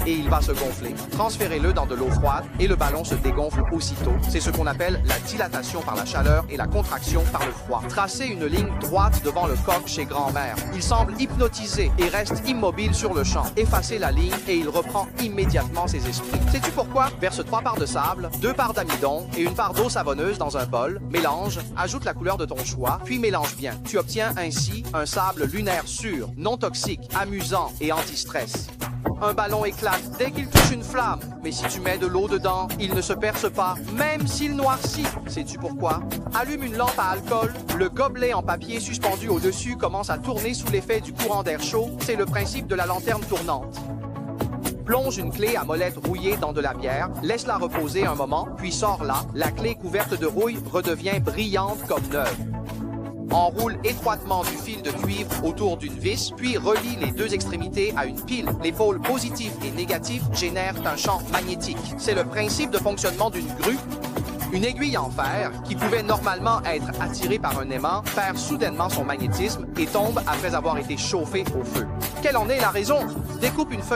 et il va se gonfler. Transférez-le dans de l'eau froide et le ballon se dégonfle aussitôt. C'est ce qu'on appelle la dilatation par la chaleur et la contraction par le froid. Tracez une ligne droite devant le coq chez grand-mère. Il semble hypnotisé et reste immobile sur le champ. Effacez la ligne et il reprend immédiatement ses esprits. Sais-tu pourquoi? Verse 3 parts de sable, 2 parts d'amidon et une part d'eau savonneuse dans un bol. Mélange, ajoute la couleur de ton choix, puis mélange bien. Tu obtiens ainsi un sable lunaire sûr, non toxique, amusant et anti-stress. Un ballon éclate dès qu'il touche une flamme, mais si tu mets de l'eau dedans, il ne se perce pas, même s'il noircit. Sais-tu pourquoi? Allume une lampe à alcool, le gobelet en papier suspendu au-dessus commence à tourner sous l'effet du courant d'air chaud. C'est le principe de la lanterne tournante. Plonge une clé à molette rouillée dans de la bière, laisse-la reposer un moment, puis sors-la. La clé couverte de rouille redevient brillante comme neuve. Enroule étroitement du fil de cuivre autour d'une vis, puis relie les deux extrémités à une pile. Les pôles positifs et négatifs génèrent un champ magnétique. C'est le principe de fonctionnement d'une grue. Une aiguille en fer, qui pouvait normalement être attirée par un aimant, perd soudainement son magnétisme et tombe après avoir été chauffée au feu. Quelle en est la raison? Découpe une feuille